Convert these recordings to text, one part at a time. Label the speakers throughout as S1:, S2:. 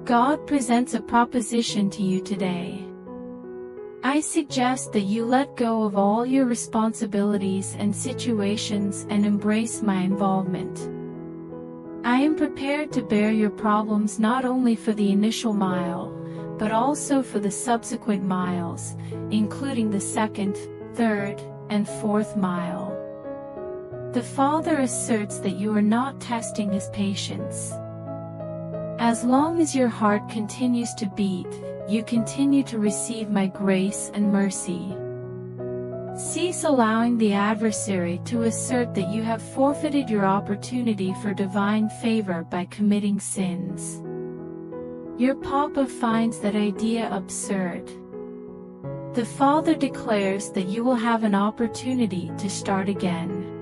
S1: God presents a proposition to you today. I suggest that you let go of all your responsibilities and situations and embrace my involvement. I am prepared to bear your problems not only for the initial mile, but also for the subsequent miles, including the second, third, and fourth mile. The Father asserts that you are not testing his patience. As long as your heart continues to beat, you continue to receive my grace and mercy. Cease allowing the adversary to assert that you have forfeited your opportunity for divine favor by committing sins. Your Papa finds that idea absurd. The Father declares that you will have an opportunity to start again.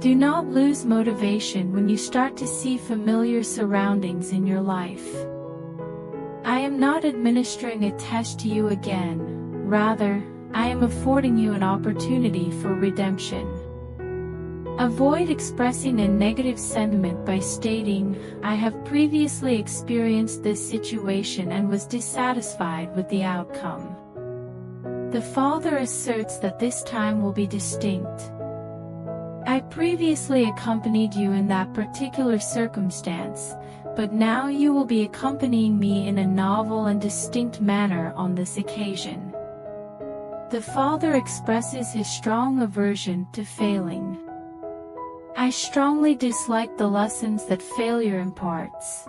S1: Do not lose motivation when you start to see familiar surroundings in your life. I am not administering a test to you again, rather, I am affording you an opportunity for redemption. Avoid expressing a negative sentiment by stating, "I have previously experienced this situation and was dissatisfied with the outcome." The Father asserts that this time will be distinct. I previously accompanied you in that particular circumstance, but now you will be accompanying me in a novel and distinct manner on this occasion. The Father expresses his strong aversion to failing. I strongly dislike the lessons that failure imparts.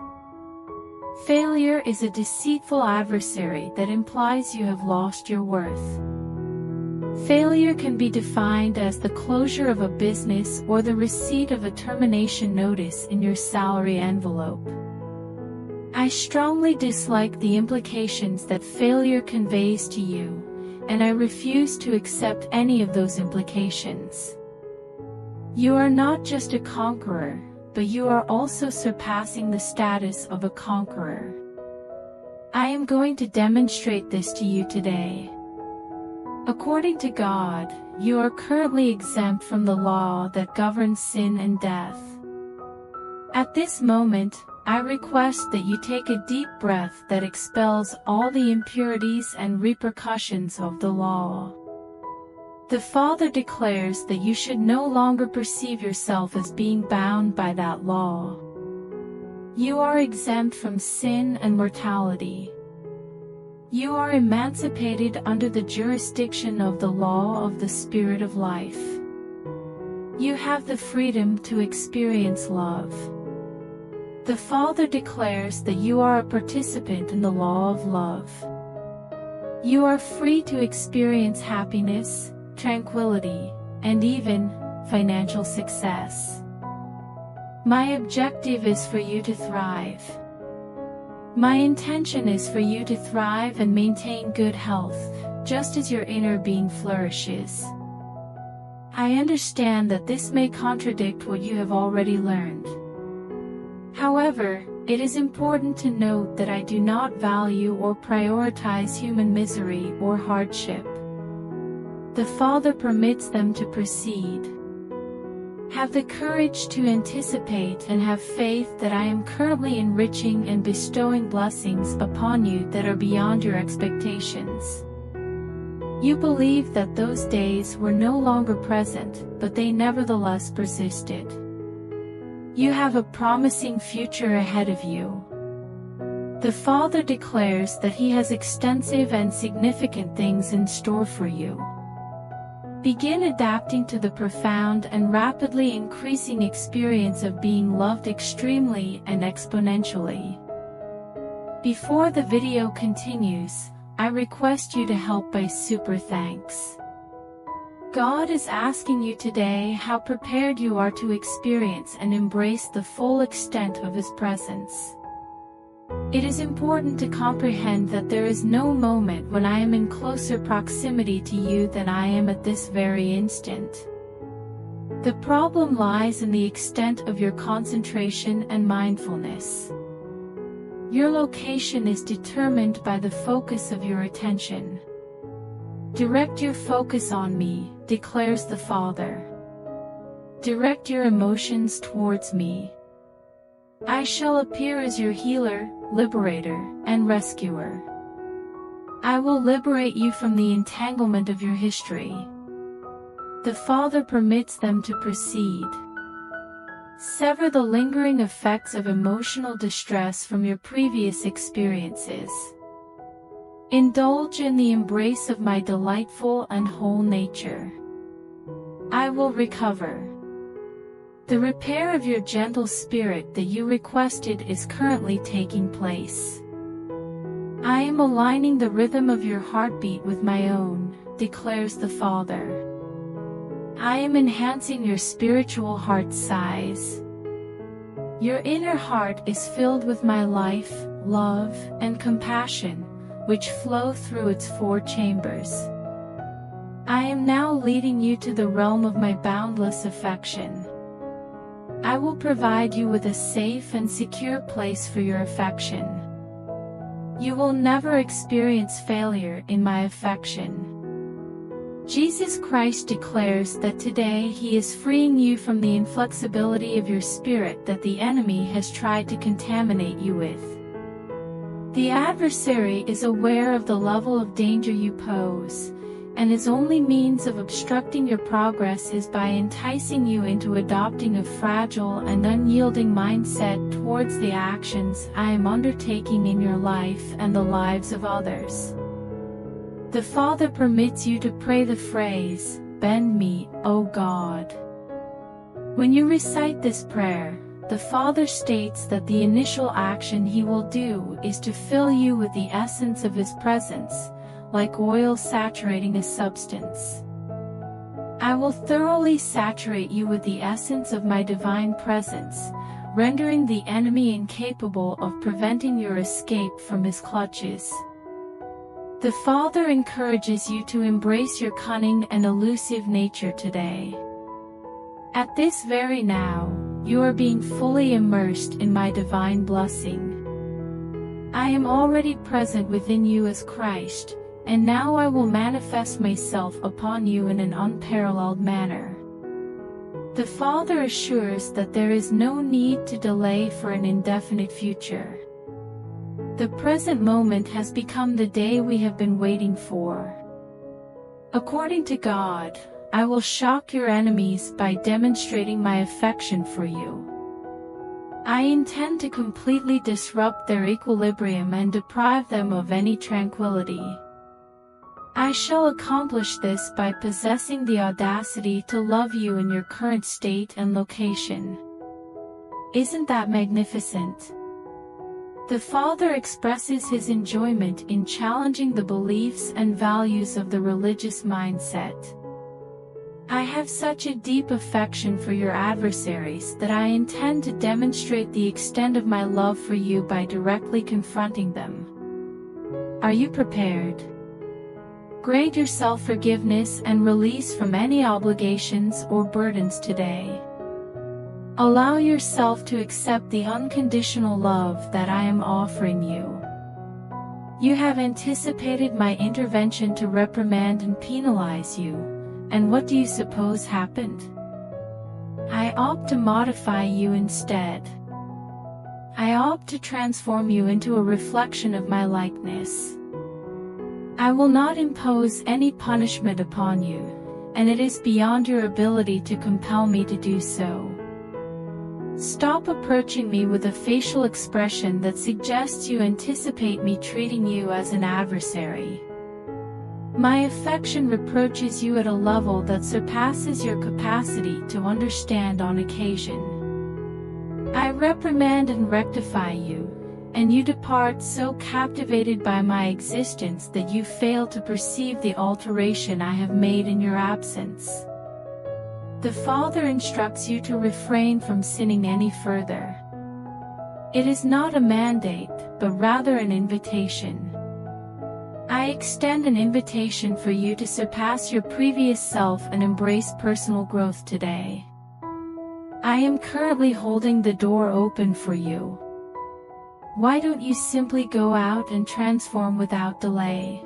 S1: Failure is a deceitful adversary that implies you have lost your worth. Failure can be defined as the closure of a business or the receipt of a termination notice in your salary envelope. I strongly dislike the implications that failure conveys to you, and I refuse to accept any of those implications. You are not just a conqueror, but you are also surpassing the status of a conqueror. I am going to demonstrate this to you today. According to God, you are currently exempt from the law that governs sin and death. At this moment, I request that you take a deep breath that expels all the impurities and repercussions of the law. The Father declares that you should no longer perceive yourself as being bound by that law. You are exempt from sin and mortality. You are emancipated under the jurisdiction of the law of the Spirit of life. You have the freedom to experience love. The Father declares that you are a participant in the law of love. You are free to experience happiness, tranquility, and even financial success. My objective is for you to thrive. My intention is for you to thrive and maintain good health, just as your inner being flourishes. I understand that this may contradict what you have already learned. However, it is important to note that I do not value or prioritize human misery or hardship. The Father permits them to proceed. Have the courage to anticipate and have faith that I am currently enriching and bestowing blessings upon you that are beyond your expectations. You believe that those days were no longer present, but they nevertheless persisted. You have a promising future ahead of you. The Father declares that He has extensive and significant things in store for you. Begin adapting to the profound and rapidly increasing experience of being loved extremely and exponentially. Before the video continues, I request you to help by super thanks. God is asking you today how prepared you are to experience and embrace the full extent of His presence. It is important to comprehend that there is no moment when I am in closer proximity to you than I am at this very instant. The problem lies in the extent of your concentration and mindfulness. Your location is determined by the focus of your attention. Direct your focus on me, declares the Father. Direct your emotions towards me. I shall appear as your healer, liberator, and rescuer. I will liberate you from the entanglement of your history. The Father permits them to proceed. Sever the lingering effects of emotional distress from your previous experiences. Indulge in the embrace of my delightful and whole nature. I will recover. The repair of your gentle spirit that you requested is currently taking place. I am aligning the rhythm of your heartbeat with my own, declares the Father. I am enhancing your spiritual heart size. Your inner heart is filled with my life, love, and compassion, which flow through its 4 chambers. I am now leading you to the realm of my boundless affection. I will provide you with a safe and secure place for your affection. You will never experience failure in my affection. Jesus Christ declares that today He is freeing you from the inflexibility of your spirit that the enemy has tried to contaminate you with. The adversary is aware of the level of danger you pose, and his only means of obstructing your progress is by enticing you into adopting a fragile and unyielding mindset towards the actions I am undertaking in your life and the lives of others. The Father permits you to pray the phrase, "Bend me, O God." When you recite this prayer, the Father states that the initial action He will do is to fill you with the essence of His presence, like oil saturating a substance. I will thoroughly saturate you with the essence of my divine presence, rendering the enemy incapable of preventing your escape from his clutches. The Father encourages you to embrace your cunning and elusive nature today. At this very now, you are being fully immersed in my divine blessing. I am already present within you as Christ, and now I will manifest myself upon you in an unparalleled manner. The Father assures that there is no need to delay for an indefinite future. The present moment has become the day we have been waiting for. According to God, I will shock your enemies by demonstrating my affection for you. I intend to completely disrupt their equilibrium and deprive them of any tranquility. I shall accomplish this by possessing the audacity to love you in your current state and location. Isn't that magnificent? The Father expresses His enjoyment in challenging the beliefs and values of the religious mindset. I have such a deep affection for your adversaries that I intend to demonstrate the extent of my love for you by directly confronting them. Are you prepared? Grant yourself forgiveness and release from any obligations or burdens today. Allow yourself to accept the unconditional love that I am offering you. You have anticipated my intervention to reprimand and penalize you, and what do you suppose happened? I opt to modify you instead. I opt to transform you into a reflection of my likeness. I will not impose any punishment upon you, and it is beyond your ability to compel me to do so. Stop approaching me with a facial expression that suggests you anticipate me treating you as an adversary. My affection reproaches you at a level that surpasses your capacity to understand on occasion. I reprimand and rectify you, and you depart so captivated by my existence that you fail to perceive the alteration I have made in your absence. The Father instructs you to refrain from sinning any further. It is not a mandate, but rather an invitation. I extend an invitation for you to surpass your previous self and embrace personal growth today. I am currently holding the door open for you. Why don't you simply go out and transform without delay?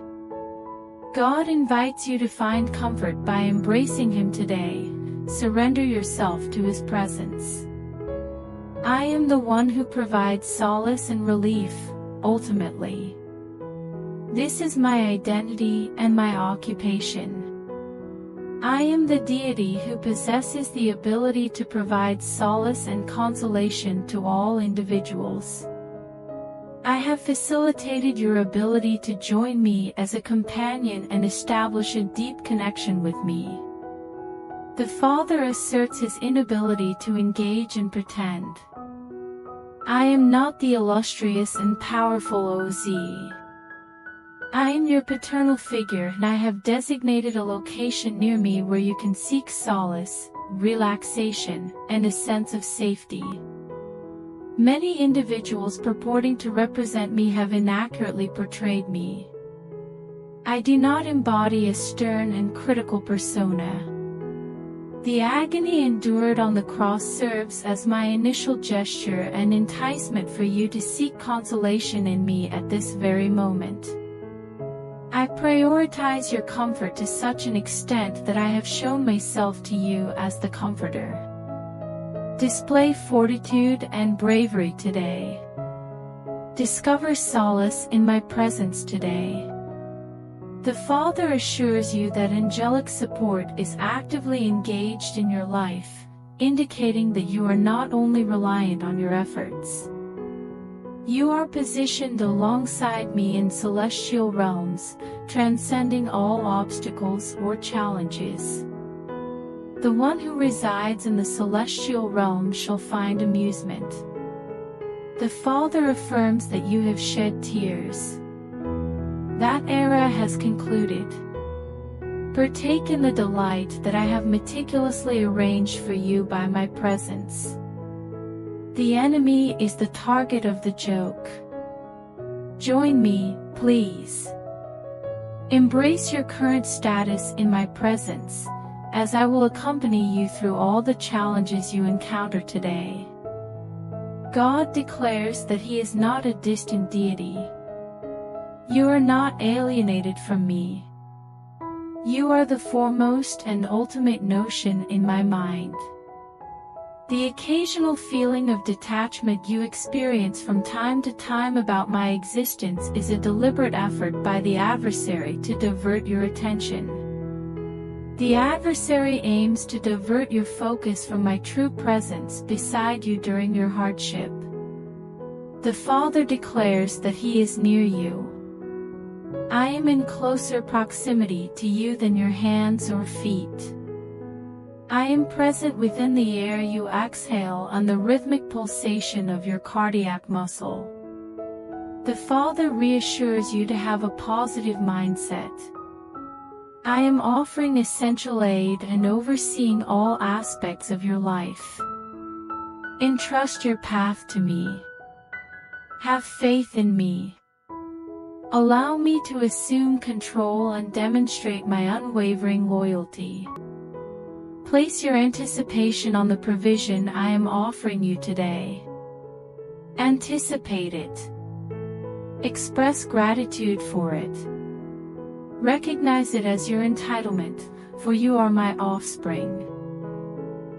S1: God invites you to find comfort by embracing Him today. Surrender yourself to His presence. I am the one who provides solace and relief, ultimately. This is my identity and my occupation. I am the deity who possesses the ability to provide solace and consolation to all individuals. I have facilitated your ability to join me as a companion and establish a deep connection with me. The Father asserts his inability to engage and pretend. I am not the illustrious and powerful OZ. I am your paternal figure, and I have designated a location near me where you can seek solace, relaxation, and a sense of safety. Many individuals purporting to represent me have inaccurately portrayed me. I do not embody a stern and critical persona. The agony endured on the cross serves as my initial gesture and enticement for you to seek consolation in me at this very moment. I prioritize your comfort to such an extent that I have shown myself to you as the comforter. Display fortitude and bravery today. Discover solace in my presence today. The Father assures you that angelic support is actively engaged in your life, indicating that you are not only reliant on your efforts. You are positioned alongside me in celestial realms, transcending all obstacles or challenges. The one who resides in the celestial realm shall find amusement. The Father affirms that you have shed tears. That era has concluded. Partake in the delight that I have meticulously arranged for you by my presence. The enemy is the target of the joke. Join me, please. Embrace your current status in my presence, as I will accompany you through all the challenges you encounter today. God declares that He is not a distant deity. You are not alienated from me. You are the foremost and ultimate notion in my mind. The occasional feeling of detachment you experience from time to time about my existence is a deliberate effort by the adversary to divert your attention. The adversary aims to divert your focus from my true presence beside you during your hardship. The Father declares that He is near you. I am in closer proximity to you than your hands or feet. I am present within the air you exhale and the rhythmic pulsation of your cardiac muscle. The Father reassures you to have a positive mindset. I am offering essential aid and overseeing all aspects of your life. Entrust your path to me. Have faith in me. Allow me to assume control and demonstrate my unwavering loyalty. Place your anticipation on the provision I am offering you today. Anticipate it. Express gratitude for it. Recognize it as your entitlement, for you are my offspring.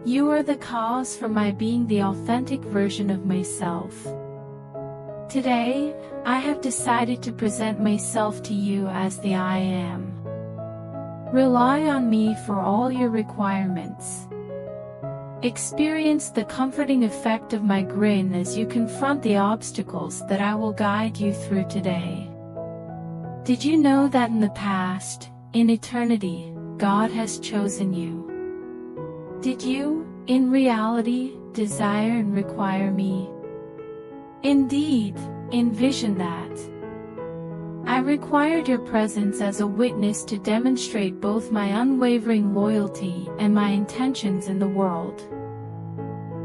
S1: You are the cause for my being the authentic version of myself. Today, I have decided to present myself to you as the I Am. Rely on me for all your requirements. Experience the comforting effect of my grin as you confront the obstacles that I will guide you through today. Did you know that in the past, in eternity, God has chosen you? Did you, in reality, desire and require me? Indeed, envision that. I required your presence as a witness to demonstrate both my unwavering loyalty and my intentions in the world.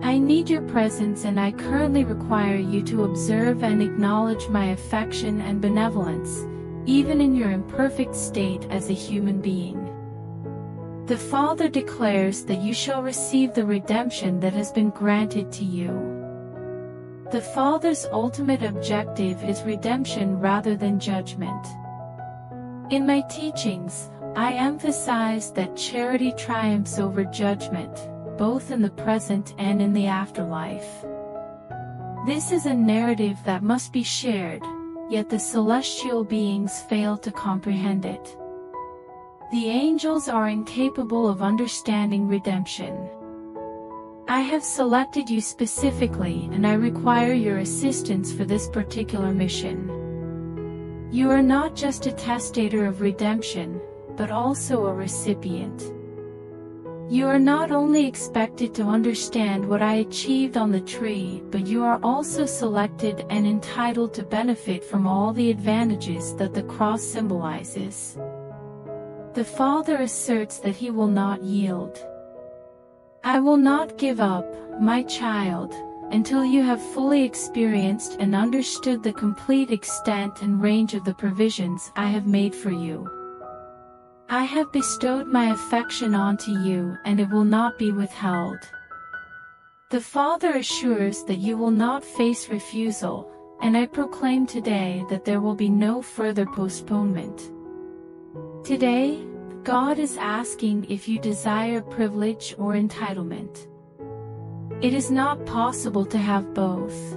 S1: I need your presence, and I currently require you to observe and acknowledge my affection and benevolence, even in your imperfect state as a human being. The Father declares that you shall receive the redemption that has been granted to you. The Father's ultimate objective is redemption rather than judgment. In my teachings, I emphasize that charity triumphs over judgment, both in the present and in the afterlife. This is a narrative that must be shared, yet the celestial beings fail to comprehend it. The angels are incapable of understanding redemption. I have selected you specifically, and I require your assistance for this particular mission. You are not just a testator of redemption, but also a recipient. You are not only expected to understand what I achieved on the tree, but you are also selected and entitled to benefit from all the advantages that the cross symbolizes. The Father asserts that he will not yield. I will not give up, my child, until you have fully experienced and understood the complete extent and range of the provisions I have made for you. I have bestowed my affection onto you, and it will not be withheld. The Father assures that you will not face refusal, and I proclaim today that there will be no further postponement. Today, God is asking if you desire privilege or entitlement. It is not possible to have both.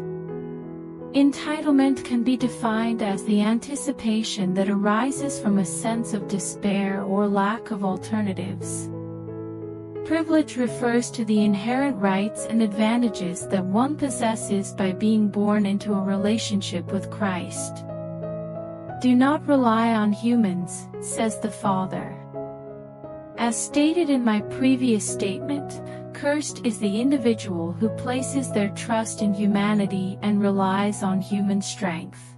S1: Entitlement can be defined as the anticipation that arises from a sense of despair or lack of alternatives. Privilege refers to the inherent rights and advantages that one possesses by being born into a relationship with Christ. Do not rely on humans, says the Father. As stated in my previous statement, cursed is the individual who places their trust in humanity and relies on human strength.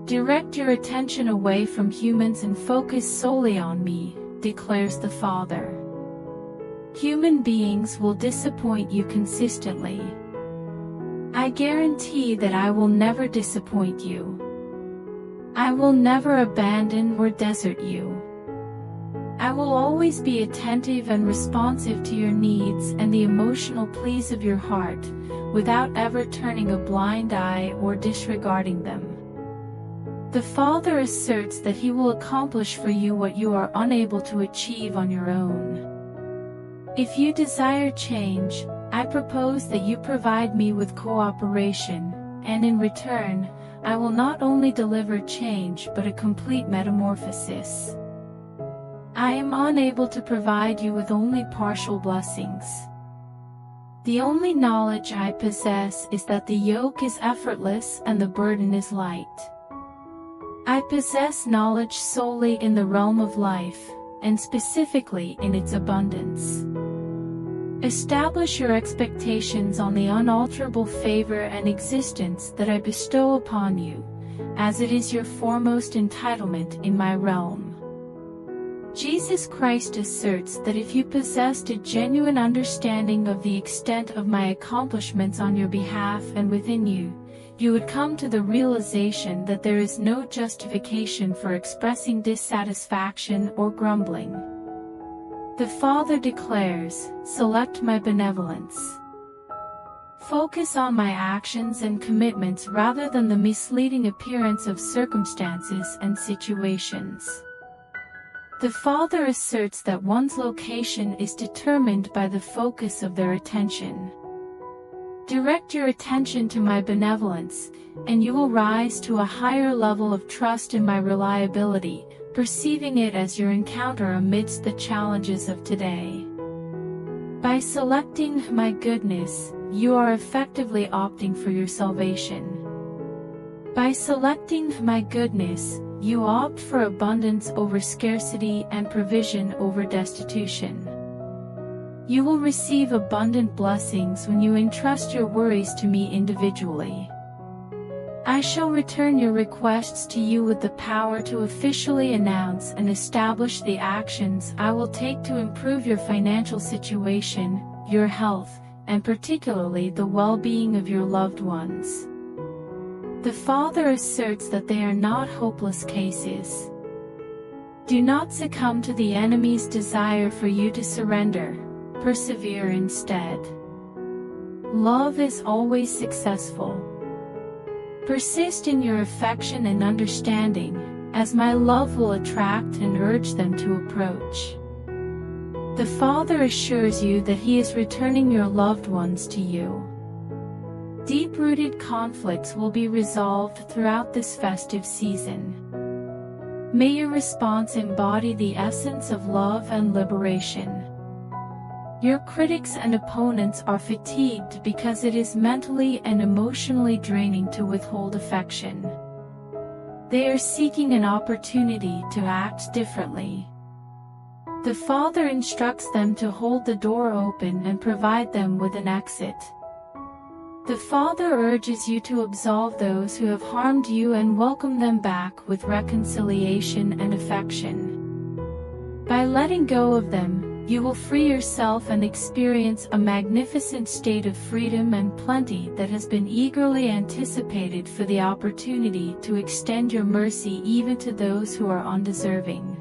S1: Direct your attention away from humans and focus solely on me, declares the Father. Human beings will disappoint you consistently. I guarantee that I will never disappoint you. I will never abandon or desert you. I will always be attentive and responsive to your needs and the emotional pleas of your heart, without ever turning a blind eye or disregarding them. The Father asserts that he will accomplish for you what you are unable to achieve on your own. If you desire change, I propose that you provide me with cooperation, and in return, I will not only deliver change but a complete metamorphosis. I am unable to provide you with only partial blessings. The only knowledge I possess is that the yoke is effortless and the burden is light. I possess knowledge solely in the realm of life, and specifically in its abundance. Establish your expectations on the unalterable favor and existence that I bestow upon you, as it is your foremost entitlement in my realm. Jesus Christ asserts that if you possessed a genuine understanding of the extent of my accomplishments on your behalf and within you, you would come to the realization that there is no justification for expressing dissatisfaction or grumbling. The Father declares, "Select my benevolence." Focus on my actions and commitments rather than the misleading appearance of circumstances and situations. The Father asserts that one's location is determined by the focus of their attention. Direct your attention to my benevolence, and you will rise to a higher level of trust in my reliability, perceiving it as your encounter amidst the challenges of today. By selecting my goodness, you are effectively opting for your salvation. By selecting my goodness, you opt for abundance over scarcity and provision over destitution. You will receive abundant blessings when you entrust your worries to me individually. I shall return your requests to you with the power to officially announce and establish the actions I will take to improve your financial situation, your health, and particularly the well-being of your loved ones. The Father asserts that they are not hopeless cases. Do not succumb to the enemy's desire for you to surrender. Persevere instead. Love is always successful. Persist in your affection and understanding, as my love will attract and urge them to approach. The Father assures you that He is returning your loved ones to you. Deep-rooted conflicts will be resolved throughout this festive season. May your response embody the essence of love and liberation. Your critics and opponents are fatigued because it is mentally and emotionally draining to withhold affection. They are seeking an opportunity to act differently. The Father instructs them to hold the door open and provide them with an exit. The Father urges you to absolve those who have harmed you and welcome them back with reconciliation and affection. By letting go of them, you will free yourself and experience a magnificent state of freedom and plenty that has been eagerly anticipated for the opportunity to extend your mercy even to those who are undeserving.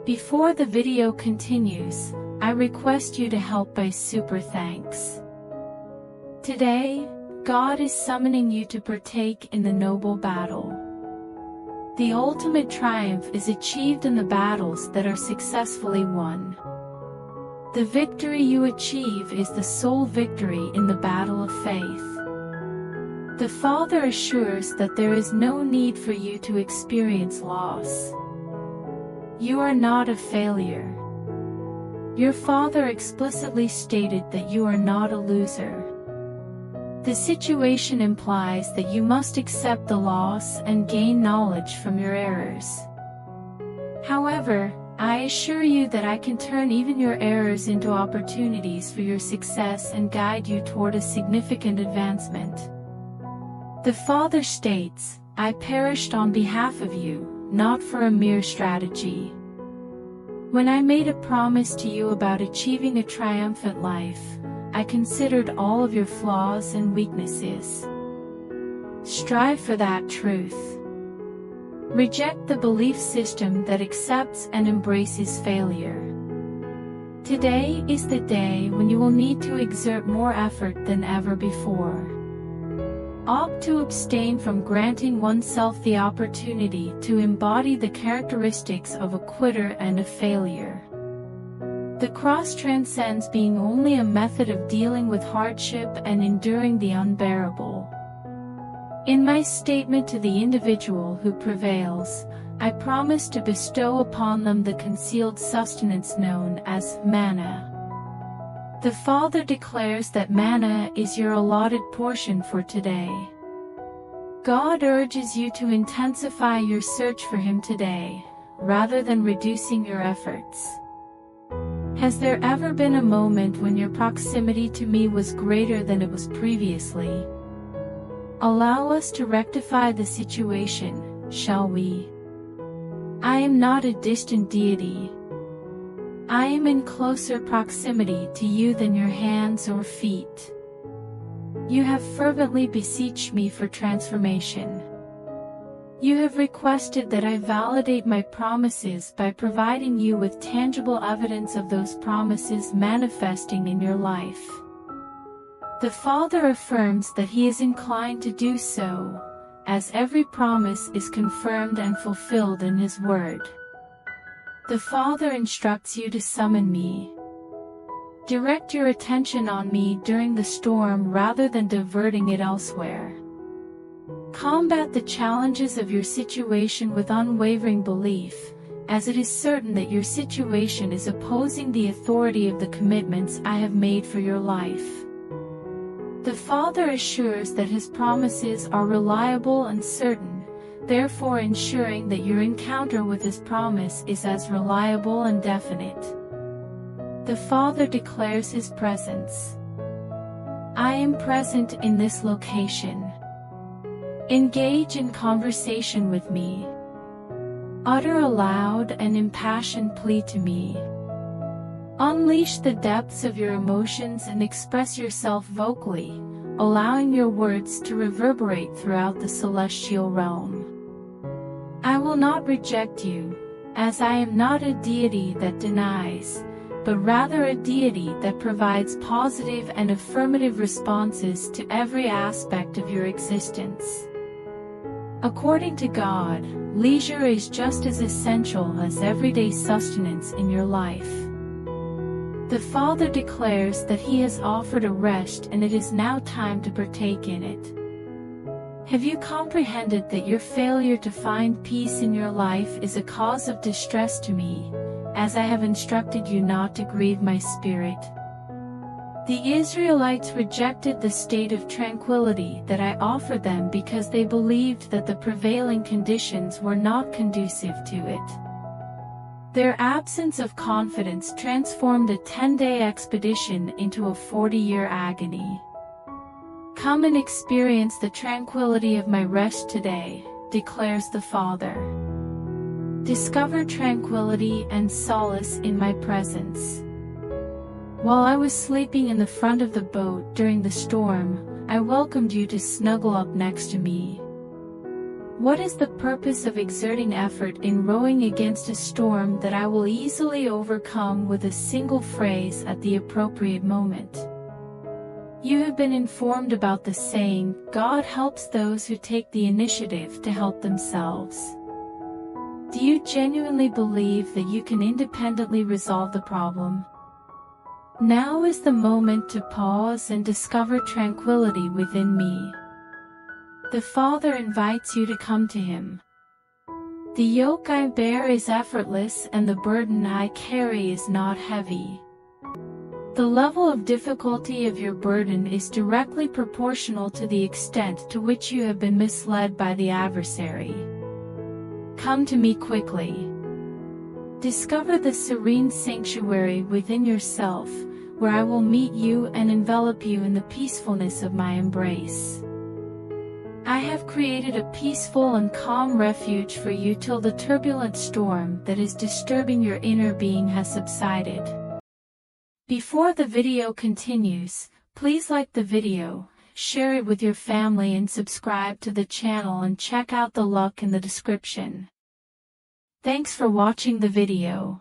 S1: Before the video continues, I request you to help by super thanks. Today, God is summoning you to partake in the noble battle. The ultimate triumph is achieved in the battles that are successfully won. The victory you achieve is the sole victory in the battle of faith. The Father assures that there is no need for you to experience loss. You are not a failure. Your Father explicitly stated that you are not a loser. The situation implies that you must accept the loss and gain knowledge from your errors. However, I assure you that I can turn even your errors into opportunities for your success and guide you toward a significant advancement. The Father states, "I perished on behalf of you, not for a mere strategy." When I made a promise to you about achieving a triumphant life, I considered all of your flaws and weaknesses. Strive for that truth. Reject the belief system that accepts and embraces failure. Today is the day when you will need to exert more effort than ever before. Opt to abstain from granting oneself the opportunity to embody the characteristics of a quitter and a failure. The cross transcends being only a method of dealing with hardship and enduring the unbearable. In my statement to the individual who prevails, I promise to bestow upon them the concealed sustenance known as manna. The Father declares that manna is your allotted portion for today. God urges you to intensify your search for Him today, rather than reducing your efforts. Has there ever been a moment when your proximity to me was greater than it was previously? Allow us to rectify the situation, shall we? I am not a distant deity. I am in closer proximity to you than your hands or feet. You have fervently beseeched me for transformation. You have requested that I validate my promises by providing you with tangible evidence of those promises manifesting in your life. The Father affirms that He is inclined to do so, as every promise is confirmed and fulfilled in His Word. The Father instructs you to summon me. Direct your attention on me during the storm rather than diverting it elsewhere. Combat the challenges of your situation with unwavering belief, as it is certain that your situation is opposing the authority of the commitments I have made for your life. The Father assures that His promises are reliable and certain, therefore ensuring that your encounter with His promise is as reliable and definite. The Father declares His presence. I am present in this location. Engage in conversation with me. Utter a loud and impassioned plea to me. Unleash the depths of your emotions and express yourself vocally, allowing your words to reverberate throughout the celestial realm. I will not reject you, as I am not a deity that denies, but rather a deity that provides positive and affirmative responses to every aspect of your existence. According to God, leisure is just as essential as everyday sustenance in your life. The Father declares that He has offered a rest and it is now time to partake in it. Have you comprehended that your failure to find peace in your life is a cause of distress to me, as I have instructed you not to grieve my Spirit? The Israelites rejected the state of tranquility that I offered them because they believed that the prevailing conditions were not conducive to it. Their absence of confidence transformed a 10-day expedition into a 40-year agony. Come and experience the tranquility of my rest today, declares the Father. Discover tranquility and solace in my presence. While I was sleeping in the front of the boat during the storm, I welcomed you to snuggle up next to me. What is the purpose of exerting effort in rowing against a storm that I will easily overcome with a single phrase at the appropriate moment? You have been informed about the saying, God helps those who take the initiative to help themselves. Do you genuinely believe that you can independently resolve the problem? Now is the moment to pause and discover tranquility within me. The Father invites you to come to Him. The yoke I bear is effortless and the burden I carry is not heavy. The level of difficulty of your burden is directly proportional to the extent to which you have been misled by the adversary. Come to me quickly. Discover the serene sanctuary within yourself, where I will meet you and envelop you in the peacefulness of my embrace. I have created a peaceful and calm refuge for you till the turbulent storm that is disturbing your inner being has subsided. Before the video continues, please like the video, share it with your family and subscribe to the channel and check out the link in the description. Thanks for watching the video.